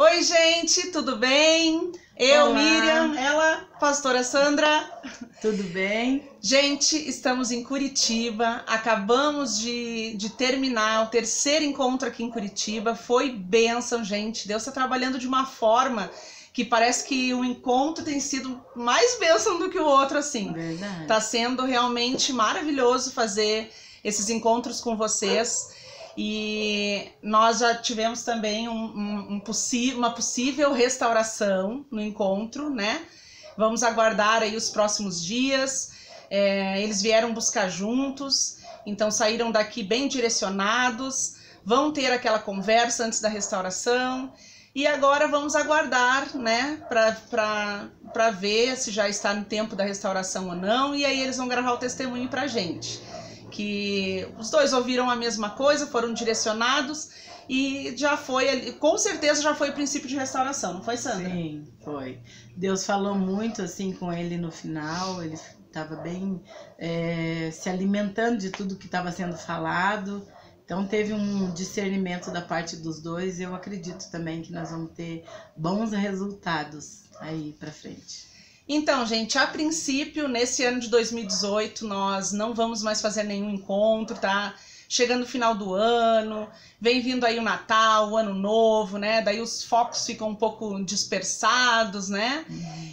Oi, gente, tudo bem? Eu, Olá. Miriam, ela, pastora Sandra. Tudo bem? Gente, estamos em Curitiba, acabamos de terminar o terceiro encontro aqui em Curitiba. Foi bênção, gente. Deus está trabalhando de uma forma que parece que o encontro tem sido mais bênção do que o outro, assim. Verdade. Tá sendo realmente maravilhoso fazer esses encontros com vocês. E nós já tivemos também uma possível restauração no encontro, né? Vamos aguardar aí os próximos dias. Eles vieram buscar juntos, então saíram daqui bem direcionados, vão ter aquela conversa antes da restauração. E agora vamos aguardar, né, para ver se já está no tempo da restauração ou não. E aí eles vão gravar o testemunho pra gente. Que os dois ouviram a mesma coisa, foram direcionados e já foi, com certeza já foi o princípio de restauração, não foi, Sandra? Sim, foi. Deus falou muito assim com ele no final, ele estava bem se alimentando de tudo que estava sendo falado. Então teve um discernimento da parte dos dois e eu acredito também que nós vamos ter bons resultados aí pra frente. Então, gente, a princípio, nesse ano de 2018, nós não vamos mais fazer nenhum encontro, tá? Chegando o final do ano, vem vindo aí o Natal, o Ano Novo, né? Daí os focos ficam um pouco dispersados, né?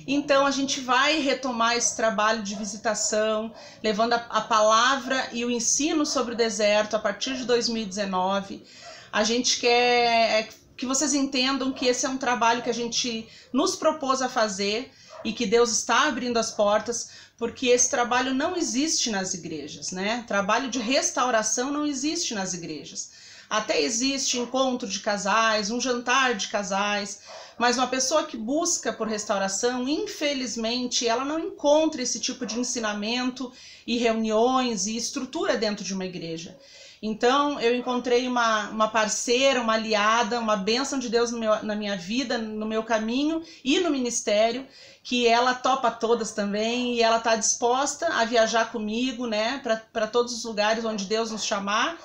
Então a gente vai retomar esse trabalho de visitação, levando a palavra e o ensino sobre o deserto a partir de 2019. A gente quer que vocês entendam que esse é um trabalho que a gente nos propôs a fazer, e que Deus está abrindo as portas, porque esse trabalho não existe nas igrejas, né? Trabalho de restauração não existe nas igrejas. Até existe encontro de casais, um jantar de casais, mas uma pessoa que busca por restauração, infelizmente, ela não encontra esse tipo de ensinamento e reuniões e estrutura dentro de uma igreja. Então, eu encontrei uma parceira, uma aliada, uma bênção de Deus na minha vida, no meu caminho e no ministério, que ela topa todas também e ela está disposta a viajar comigo, né, para todos os lugares onde Deus nos chamar,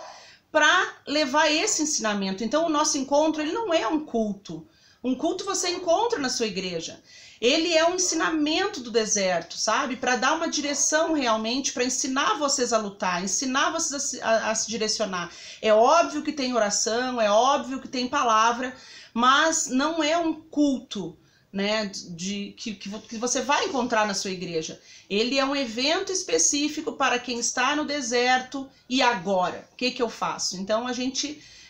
para levar esse ensinamento. Então, o nosso encontro, ele não é um culto. Um culto você encontra na sua igreja. Ele é um ensinamento do deserto, sabe? Para dar uma direção realmente, para ensinar vocês a lutar, ensinar vocês a se direcionar. É óbvio que tem oração, é óbvio que tem palavra, mas não é um culto, né, que você vai encontrar na sua igreja. Ele é um evento específico para quem está no deserto e agora. O que eu faço? Então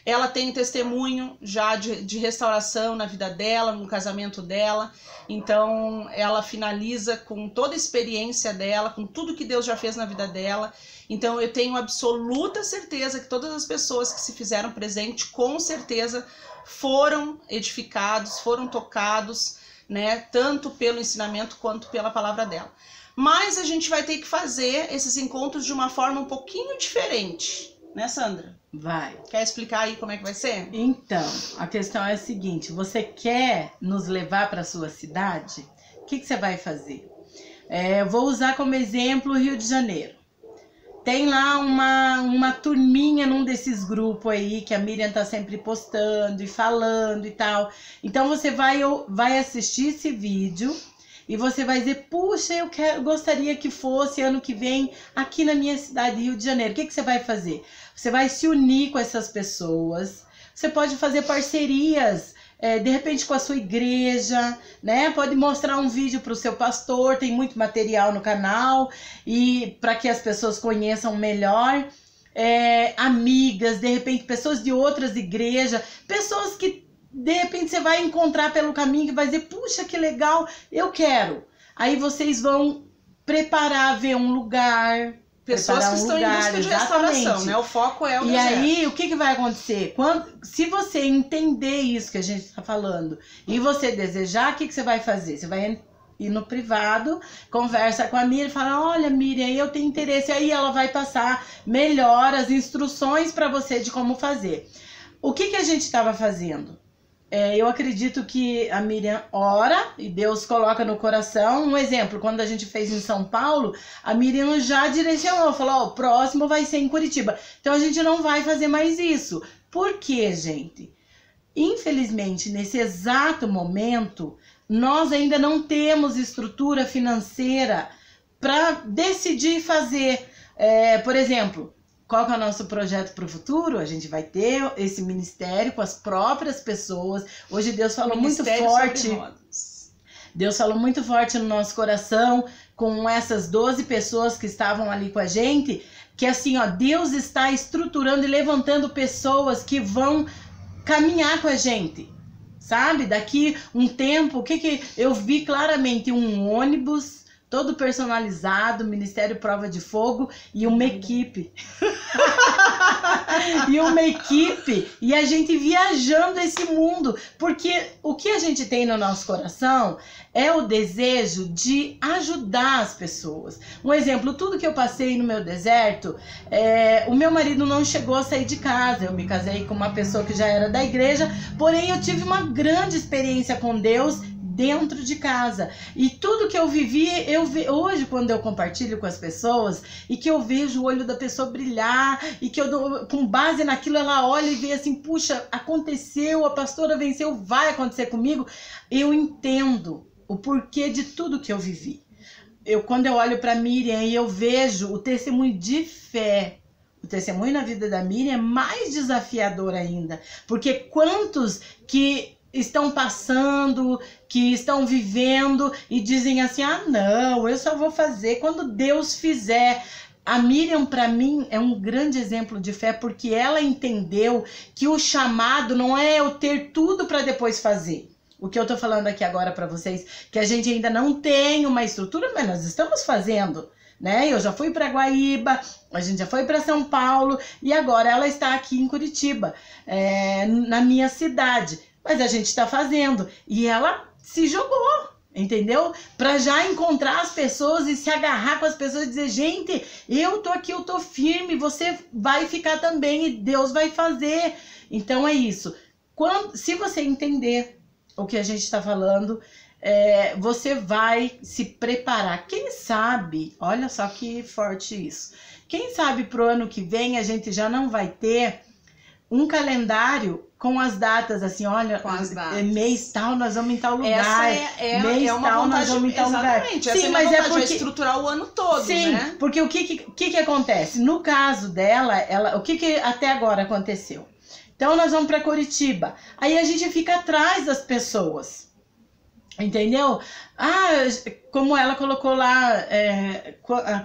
ela tem testemunho já de restauração na vida dela, no casamento dela. Então ela finaliza com toda a experiência dela, com tudo que Deus já fez na vida dela. Então eu tenho absoluta certeza que todas as pessoas que se fizeram presente, com certeza foram edificados, foram tocados, né, tanto pelo ensinamento quanto pela palavra dela. Mas a gente vai ter que fazer esses encontros de uma forma um pouquinho diferente, né, Sandra? Vai. Quer explicar aí como é que vai ser? Então, a questão é a seguinte, você quer nos levar para sua cidade? O que você vai fazer? Eu vou usar como exemplo o Rio de Janeiro. Tem lá uma turminha num desses grupos aí que a Miriam tá sempre postando e falando e tal. Então você vai assistir esse vídeo e você vai dizer, puxa, eu gostaria que fosse ano que vem aqui na minha cidade, Rio de Janeiro. O que você vai fazer? Você vai se unir com essas pessoas. Você pode fazer parcerias, de repente com a sua igreja, né? Pode mostrar um vídeo para o seu pastor, tem muito material no canal, e para que as pessoas conheçam melhor. Amigas, de repente pessoas de outras igrejas, pessoas que de repente você vai encontrar pelo caminho que vai dizer, puxa, que legal, eu quero. Aí vocês vão preparar, ver um lugar. Pessoas que estão em busca de restauração, né? O foco é o deserto. E aí, o que vai acontecer? Se você entender isso que a gente está falando e você desejar, o que você vai fazer? Você vai ir no privado, conversa com a Miriam e fala, olha, Miriam, eu tenho interesse. Aí ela vai passar melhor as instruções para você de como fazer. O que a gente estava fazendo? Eu acredito que a Miriam ora e Deus coloca no coração. Um exemplo, quando a gente fez em São Paulo, a Miriam já direcionou, falou, o próximo vai ser em Curitiba. Então a gente não vai fazer mais isso. Por quê, gente? Infelizmente, nesse exato momento, nós ainda não temos estrutura financeira para decidir fazer. Por exemplo, qual que é o nosso projeto para o futuro? A gente vai ter esse ministério com as próprias pessoas. Hoje Deus falou muito forte. Deus falou muito forte no nosso coração com essas 12 pessoas que estavam ali com a gente, que assim, ó, Deus está estruturando e levantando pessoas que vão caminhar com a gente, sabe? Daqui um tempo, o que eu vi claramente? Um ônibus todo personalizado, Ministério Prova de Fogo e uma equipe. E a gente viajando esse mundo, porque o que a gente tem no nosso coração é o desejo de ajudar as pessoas. Um exemplo, tudo que eu passei no meu deserto, o meu marido não chegou a sair de casa, eu me casei com uma pessoa que já era da igreja, porém eu tive uma grande experiência com Deus dentro de casa. E tudo que eu vivi, hoje quando eu compartilho com as pessoas e que eu vejo o olho da pessoa brilhar e que com base naquilo ela olha e vê assim, puxa, aconteceu, a pastora venceu, vai acontecer comigo, eu entendo o porquê de tudo que eu vivi. Quando eu olho para Miriam e eu vejo o testemunho de fé, o testemunho na vida da Miriam é mais desafiador ainda, porque quantos que estão passando, que estão vivendo e dizem assim, ah não, eu só vou fazer quando Deus fizer. A Miriam, para mim, é um grande exemplo de fé, porque ela entendeu que o chamado não é eu ter tudo para depois fazer. O que eu tô falando aqui agora para vocês, que a gente ainda não tem uma estrutura, mas nós estamos fazendo, né? Eu já fui para Guaíba, a gente já foi para São Paulo e agora ela está aqui em Curitiba, na minha cidade. Mas a gente está fazendo. E ela se jogou, entendeu? Para já encontrar as pessoas e se agarrar com as pessoas e dizer, gente, eu tô aqui, eu tô firme, você vai ficar também e Deus vai fazer. Então é isso. Se você entender o que a gente está falando, você vai se preparar. Quem sabe, olha só que forte isso. Quem sabe pro ano que vem a gente já não vai ter um calendário com as datas, assim, olha, mês tal, nós vamos em tal lugar. Mês uma tal, nós vamos em tal lugar. Sim, mas é porque estruturar o ano todo, sim, né? Porque o que acontece? No caso dela, o que até agora aconteceu? Então, nós vamos para Curitiba. Aí a gente fica atrás das pessoas. Entendeu? Como ela colocou lá,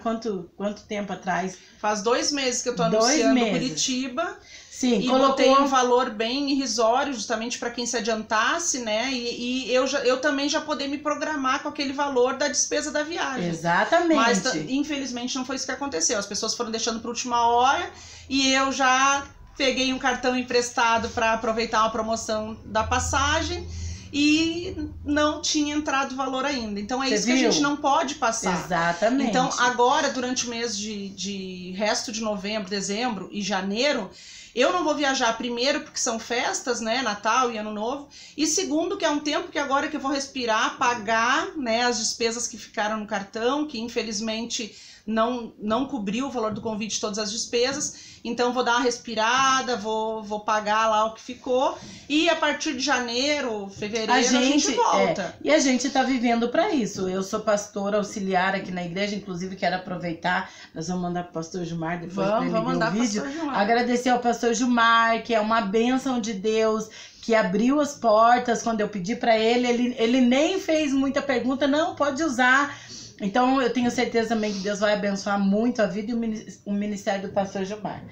quanto tempo atrás? Faz 2 meses que eu tô anunciando Curitiba. Sim, e botei um valor bem irrisório, justamente para quem se adiantasse, né? E eu também já poder me programar com aquele valor da despesa da viagem. Exatamente. Mas, infelizmente, não foi isso que aconteceu. As pessoas foram deixando para última hora e eu já peguei um cartão emprestado para aproveitar uma promoção da passagem e não tinha entrado o valor ainda. Então é isso que a gente não pode passar. Exatamente. Então agora, durante o mês de resto de novembro, dezembro e janeiro, eu não vou viajar, primeiro porque são festas, né, Natal e Ano Novo, e segundo que é um tempo que agora que eu vou respirar, pagar, né, as despesas que ficaram no cartão, que infelizmente não cobriu o valor do convite, todas as despesas, então vou dar uma respirada, vou pagar lá o que ficou, e a partir de janeiro, fevereiro, a gente volta. E a gente tá vivendo para isso. Eu sou pastora auxiliar aqui na igreja, inclusive quero aproveitar, nós vamos mandar pro pastor Gilmar depois para ele ver o vídeo. Agradecer ao pastor Gilmar, que é uma bênção de Deus, que abriu as portas quando eu pedi para ele nem fez muita pergunta, não, pode usar. Então eu tenho certeza também que Deus vai abençoar muito a vida e o ministério do pastor Gilmar.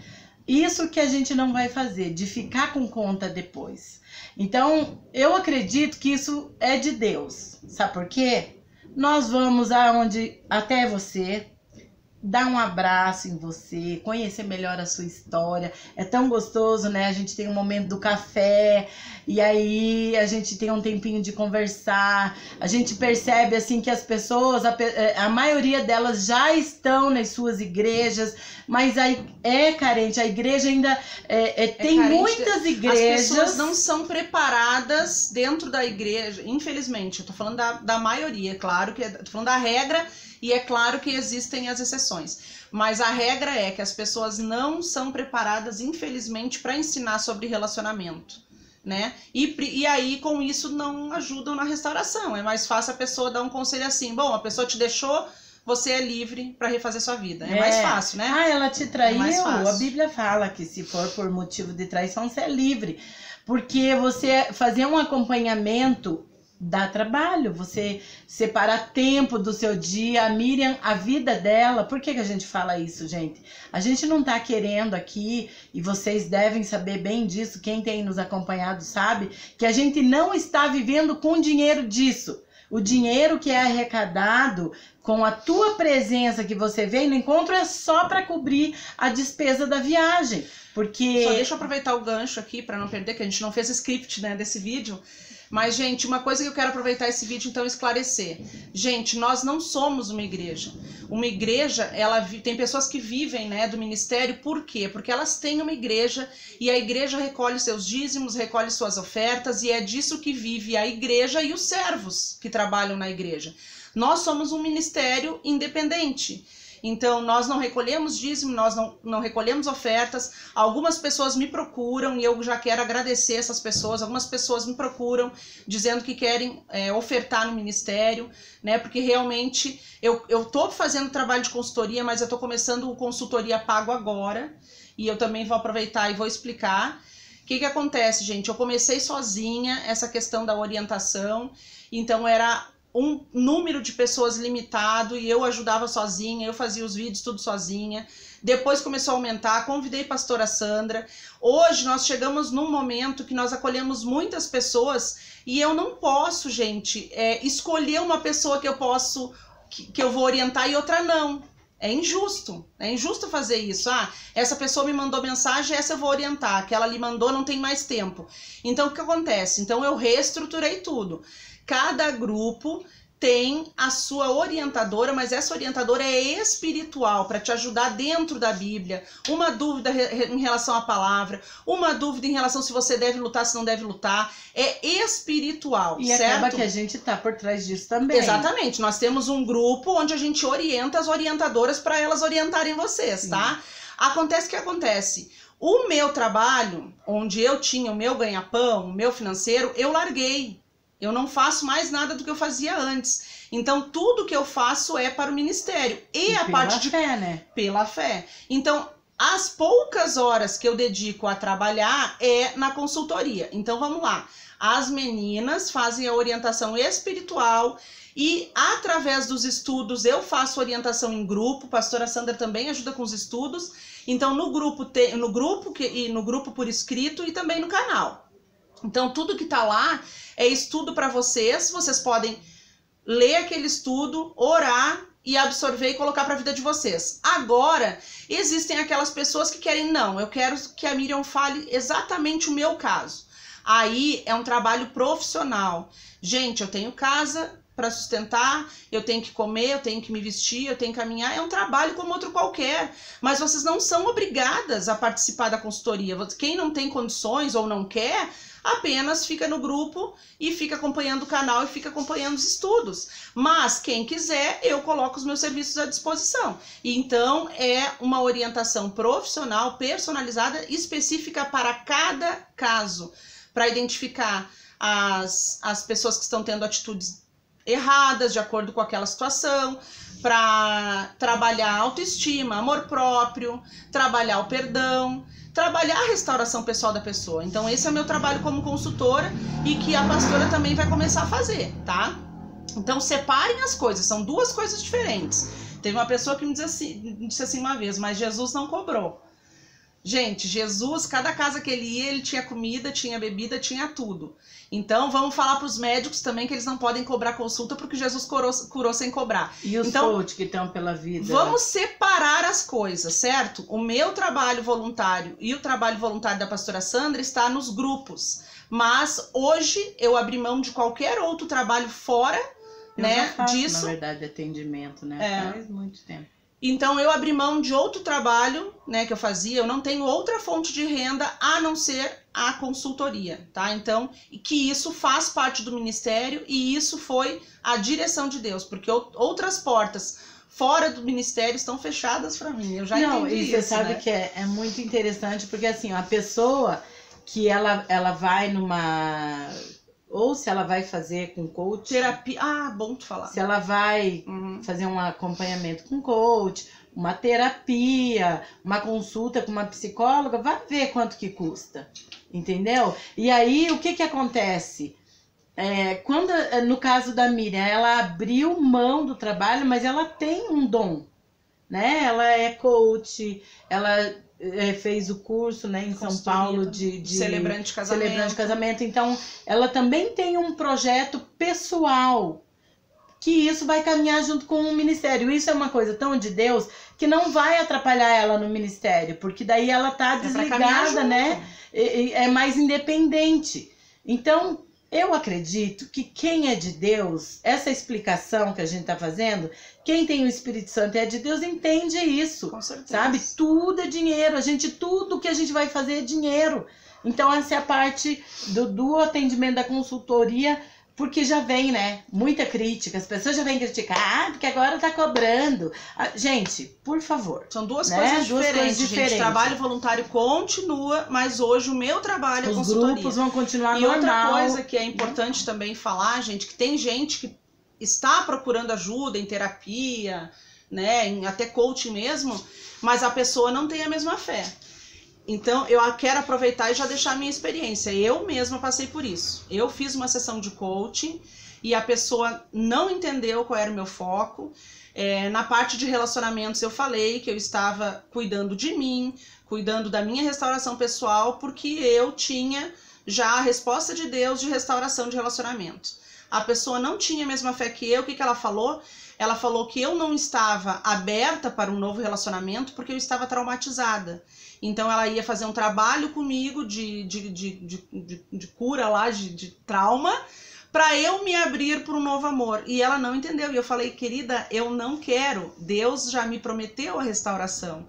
Isso que a gente não vai fazer, de ficar com conta depois. Então eu acredito que isso é de Deus. Sabe por quê? Nós vamos até você, dar um abraço em você, conhecer melhor a sua história. É tão gostoso, né? A gente tem um momento do café e aí a gente tem um tempinho de conversar. A gente percebe assim que as pessoas, a maioria delas já estão nas suas igrejas, mas aí é carente. A igreja ainda tem carente, muitas igrejas. As pessoas não são preparadas dentro da igreja, infelizmente. Eu tô falando da maioria, claro que tô falando da regra. E é claro que existem as exceções, mas a regra é que as pessoas não são preparadas, infelizmente, para ensinar sobre relacionamento. né? E aí, com isso, não ajudam na restauração. É mais fácil a pessoa dar um conselho assim, bom, a pessoa te deixou, você é livre para refazer sua vida. É mais fácil, né? Ah, ela te traiu? mais fácil. A Bíblia fala que se for por motivo de traição, você é livre. Porque você fazer um acompanhamento dá trabalho, você separar tempo do seu dia. A Miriam, a vida dela, por que a gente fala isso, gente? A gente não tá querendo aqui, e vocês devem saber bem disso, quem tem nos acompanhado sabe, que a gente não está vivendo com dinheiro disso. O dinheiro que é arrecadado com a tua presença que você vem no encontro é só para cobrir a despesa da viagem. Porque... Só deixa eu aproveitar o gancho aqui para não perder, que a gente não fez script, né, desse vídeo. Mas, gente, uma coisa que eu quero aproveitar esse vídeo, então, esclarecer. Gente, nós não somos uma igreja. Uma igreja, tem pessoas que vivem, né, do ministério, por quê? Porque elas têm uma igreja e a igreja recolhe seus dízimos, recolhe suas ofertas e é disso que vive a igreja e os servos que trabalham na igreja. Nós somos um ministério independente. Então, nós não recolhemos dízimo, nós não recolhemos ofertas. Algumas pessoas me procuram e eu já quero agradecer essas pessoas. Algumas pessoas me procuram dizendo que querem ofertar no ministério, né? Porque realmente eu tô fazendo trabalho de consultoria, mas eu tô começando o consultoria pago agora. E eu também vou aproveitar e vou explicar. O que acontece, gente? Eu comecei sozinha essa questão da orientação, então era um número de pessoas limitado e eu ajudava sozinha, eu fazia os vídeos tudo sozinha. Depois começou a aumentar, convidei a pastora Sandra. Hoje nós chegamos num momento que nós acolhemos muitas pessoas e eu não posso, gente, escolher uma pessoa que eu vou orientar e outra não. É injusto fazer isso. Ah, essa pessoa me mandou mensagem, essa eu vou orientar, aquela ali mandou, não tem mais tempo. Então o que acontece? Então eu reestruturei tudo. Cada grupo tem a sua orientadora, mas essa orientadora é espiritual, para te ajudar dentro da Bíblia. Uma dúvida em relação à palavra, uma dúvida em relação se você deve lutar, se não deve lutar. É espiritual, e certo? Acaba que a gente tá por trás disso também. Exatamente. Nós temos um grupo onde a gente orienta as orientadoras para elas orientarem vocês, Sim. tá? Acontece o que acontece. O meu trabalho, onde eu tinha o meu ganha-pão, o meu financeiro, eu larguei. Eu não faço mais nada do que eu fazia antes. Então, tudo que eu faço é para o ministério. E a parte de... Pela fé, né? Pela fé. Então, as poucas horas que eu dedico a trabalhar é na consultoria. Então, vamos lá. As meninas fazem a orientação espiritual e, através dos estudos, eu faço orientação em grupo. A pastora Sandra também ajuda com os estudos. Então, no grupo por escrito e também no canal. Então, tudo que tá lá é estudo para vocês. Vocês podem ler aquele estudo, orar e absorver e colocar para a vida de vocês. Agora, existem aquelas pessoas que querem, não, eu quero que a Miriam fale exatamente o meu caso. Aí é um trabalho profissional. Gente, eu tenho casa para sustentar, eu tenho que comer, eu tenho que me vestir, eu tenho que caminhar. É um trabalho como outro qualquer, mas vocês não são obrigadas a participar da consultoria. Quem não tem condições ou não quer, apenas fica no grupo e fica acompanhando o canal e fica acompanhando os estudos. Mas quem quiser, eu coloco os meus serviços à disposição. Então, é uma orientação profissional, personalizada, específica para cada caso, para identificar as pessoas que estão tendo atitudes erradas de acordo com aquela situação, para trabalhar a autoestima, amor próprio, trabalhar o perdão, trabalhar a restauração pessoal da pessoa. Então esse é o meu trabalho como consultora e que a pastora também vai começar a fazer, tá? Então separem as coisas, são duas coisas diferentes. Teve uma pessoa que me disse assim uma vez, mas Jesus não cobrou. Gente, Jesus, cada casa que ele ia, ele tinha comida, tinha bebida, tinha tudo. Então, vamos falar para os médicos também que eles não podem cobrar consulta porque Jesus curou sem cobrar. E os coach que estão pela vida? Vamos separar as coisas, certo? O meu trabalho voluntário e o trabalho voluntário da pastora Sandra está nos grupos. Mas hoje eu abri mão de qualquer outro trabalho fora, já faço, disso. Na verdade, atendimento, né? Faz muito tempo. Então, eu abri mão de outro trabalho, né, que eu fazia. Eu não tenho outra fonte de renda a não ser a consultoria, tá? Então, que isso faz parte do ministério e isso foi a direção de Deus, porque outras portas fora do ministério estão fechadas para mim. Eu já entendi isso. E você sabe, né, que é muito interessante, porque assim, a pessoa, que ela vai numa... Ou se ela vai fazer com coach. Terapia. Ah, bom tu falar. Se ela vai fazer um acompanhamento com coach, uma terapia, uma consulta com uma psicóloga, vai ver quanto que custa. Entendeu? E aí, o que acontece? Quando, no caso da Miriam, ela abriu mão do trabalho, mas ela tem um dom, né? Ela é coach, ela fez o curso, né, em São Paulo de celebrante de casamento. Então, ela também tem um projeto pessoal, que isso vai caminhar junto com o ministério. Isso é uma coisa tão de Deus que não vai atrapalhar ela no ministério, porque daí ela tá desligada, né? É mais independente. Então, eu acredito que quem é de Deus, essa explicação que a gente tá fazendo, quem tem o Espírito Santo e é de Deus, entende isso. Com certeza. Sabe? Tudo é dinheiro. Tudo que a gente vai fazer é dinheiro. Então, essa é a parte do atendimento da consultoria, porque já vem, né? Muita crítica. As pessoas já vêm criticar, porque agora tá cobrando. Gente, por favor. São duas coisas diferentes, gente. Trabalho voluntário continua, mas hoje o meu trabalho é consultoria. Os grupos vão continuar normal. E outra coisa que é importante também falar, gente, que tem gente que está procurando ajuda em terapia, né? Em até coaching mesmo, mas a pessoa não tem a mesma fé. Então, eu quero aproveitar e já deixar a minha experiência. Eu mesma passei por isso. Eu fiz uma sessão de coaching e a pessoa não entendeu qual era o meu foco. Na parte de relacionamentos, eu falei que eu estava cuidando de mim, cuidando da minha restauração pessoal, porque eu tinha já a resposta de Deus de restauração de relacionamento. A pessoa não tinha a mesma fé que eu. O que ela falou? Ela falou que eu não estava aberta para um novo relacionamento porque eu estava traumatizada. Então ela ia fazer um trabalho comigo de cura lá, de trauma, para eu me abrir para um novo amor. E ela não entendeu. E eu falei, querida, eu não quero. Deus já me prometeu a restauração.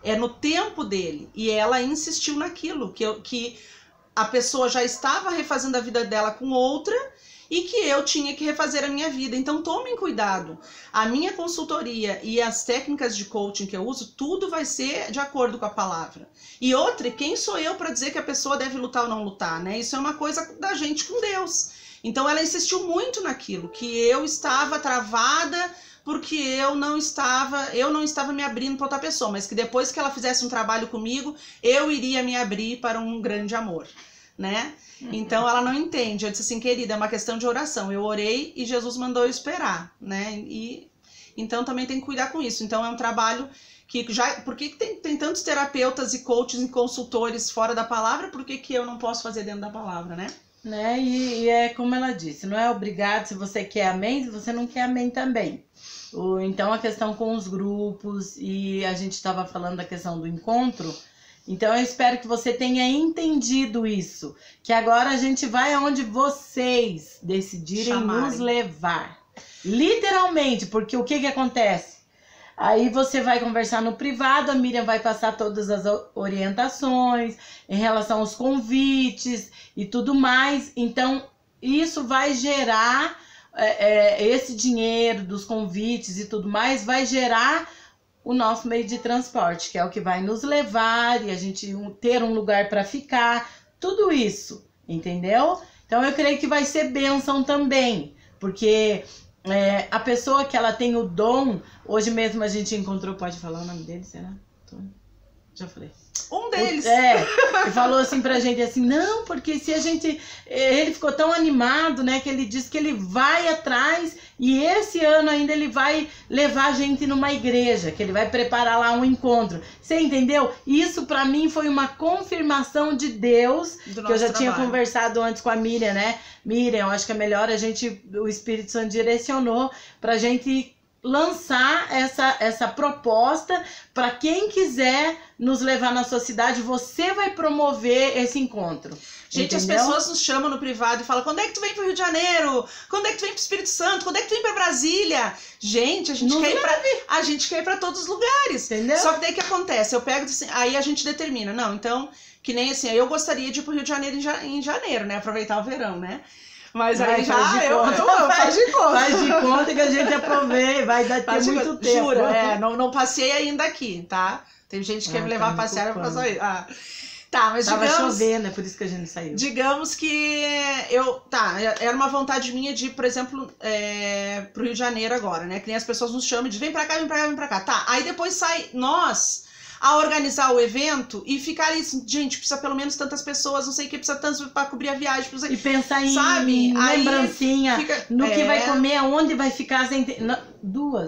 É no tempo dele. E ela insistiu naquilo, que a pessoa já estava refazendo a vida dela com outra e que eu tinha que refazer a minha vida. Então tomem cuidado. A minha consultoria e as técnicas de coaching que eu uso, tudo vai ser de acordo com a palavra. E outra, quem sou eu para dizer que a pessoa deve lutar ou não lutar, né? Isso é uma coisa da gente com Deus. Então ela insistiu muito naquilo, que eu estava travada porque eu não estava me abrindo para outra pessoa, mas que depois que ela fizesse um trabalho comigo, eu iria me abrir para um grande amor, né? Então ela não entende. Eu disse assim, querida, é uma questão de oração. Eu orei e Jesus mandou eu esperar, né? E então também tem que cuidar com isso. Então é um trabalho que já... Por que tem tantos terapeutas e coaches e consultores fora da palavra? Por que eu não posso fazer dentro da palavra, né? E é como ela disse, não é obrigado se você quer amém, se você não quer amém também. Então a questão com os grupos, e a gente estava falando da questão do encontro. Então eu espero que você tenha entendido isso, que agora a gente vai aonde vocês decidirem nos levar. Literalmente, porque o que acontece? Aí você vai conversar no privado, a Miriam vai passar todas as orientações em relação aos convites e tudo mais. Então isso vai gerar, esse dinheiro dos convites e tudo mais, vai gerar o nosso meio de transporte, que é o que vai nos levar e a gente ter um lugar para ficar, tudo isso, entendeu? Então eu creio que vai ser bênção também, porque a pessoa que ela tem o dom, hoje mesmo a gente encontrou, pode falar o nome dele, será? Já falei. Um deles. Ele falou assim pra gente assim, não, porque se a gente... Ele ficou tão animado, né, que ele disse que ele vai atrás e esse ano ainda ele vai levar a gente numa igreja, que ele vai preparar lá um encontro. Você entendeu? Isso pra mim foi uma confirmação de Deus, que eu já tinha conversado antes com a Miriam, né? Miriam, eu acho que é melhor o Espírito Santo direcionou pra gente lançar essa proposta para quem quiser nos levar na sua cidade. Você vai promover esse encontro. Gente, entendeu? As pessoas nos chamam no privado e falam, quando é que tu vem pro Rio de Janeiro? Quando é que tu vem pro Espírito Santo? Quando é que tu vem pra Brasília? Gente, a gente quer ir pra todos os lugares. Entendeu? Só que daí o que acontece? Eu pego assim, aí a gente determina, não, então, que nem assim, eu gostaria de ir pro Rio de Janeiro em janeiro, né? Aproveitar o verão, né? Mas aí faz de conta. Faz de conta que a gente aproveita, vai ter muito tempo. Juro, não passei ainda aqui, tá? Tem gente que quer me levar a passear, eu faço aí. Tá, mas Tava digamos... chovendo, é por isso que a gente saiu. Digamos que era uma vontade minha de ir, por exemplo, pro Rio de Janeiro agora, né? Que nem as pessoas nos chamam de vem pra cá, vem pra cá, vem pra cá. Tá, aí depois sai nós a organizar o evento e ficar ali, gente, precisa pelo menos tantas pessoas, não sei o que, precisa tantos pra cobrir a viagem. Precisa... E pensar em, sabe? lembrancinha, Fica... no que vai comer, aonde vai ficar.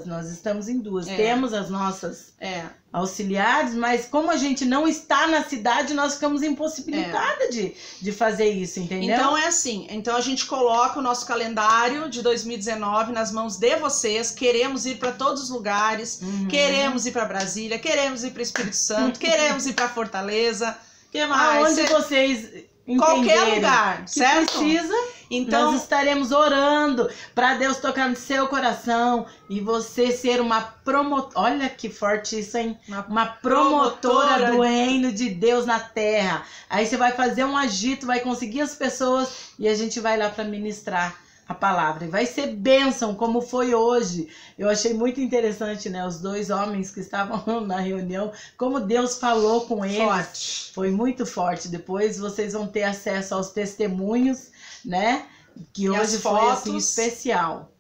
Nós estamos em duas. Temos as nossas auxiliares, mas como a gente não está na cidade, nós ficamos impossibilitadas de fazer isso, entendeu? Então é assim, então a gente coloca o nosso calendário de 2019 nas mãos de vocês, queremos ir para todos os lugares, queremos ir para Brasília, queremos ir para Espírito Santo, queremos ir para Fortaleza, que mais? Aonde vocês qualquer lugar, que certo? Precisa, então nós estaremos orando para Deus tocar no seu coração e você ser uma promotora. Olha que forte isso, hein? Uma promotora do reino de Deus na terra. Aí você vai fazer um agito, vai conseguir as pessoas e a gente vai lá para ministrar a palavra. E vai ser bênção, como foi hoje. Eu achei muito interessante, né? Os dois homens que estavam na reunião, como Deus falou com eles. Forte. Foi muito forte. Depois vocês vão ter acesso aos testemunhos, né? Que hoje foi assim especial.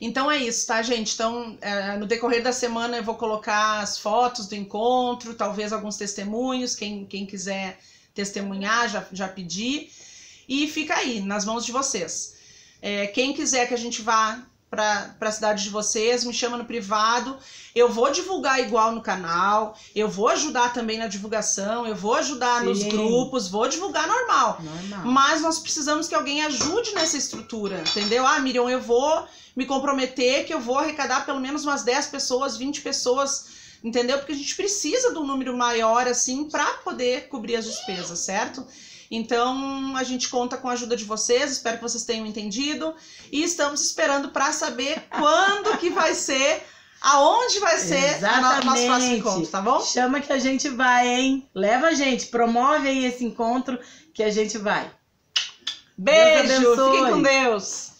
Então é isso, tá, gente? Então, no decorrer da semana eu vou colocar as fotos do encontro, talvez alguns testemunhos, quem quiser testemunhar, já pedi. E fica aí, nas mãos de vocês. Quem quiser que a gente vá para a cidade de vocês, me chama no privado. Eu vou divulgar igual no canal, eu vou ajudar também na divulgação, eu vou ajudar nos grupos, vou divulgar normal. Mas nós precisamos que alguém ajude nessa estrutura, entendeu? Ah, Miriam, eu vou me comprometer que eu vou arrecadar pelo menos umas 10 pessoas, 20 pessoas, entendeu? Porque a gente precisa de um número maior, assim, para poder cobrir as despesas, certo? Então, a gente conta com a ajuda de vocês, espero que vocês tenham entendido. E estamos esperando para saber quando que vai ser, aonde vai ser o nosso próximo encontro, tá bom? Chama que a gente vai, hein? Leva a gente, promove aí esse encontro que a gente vai. Beijo, fiquem com Deus!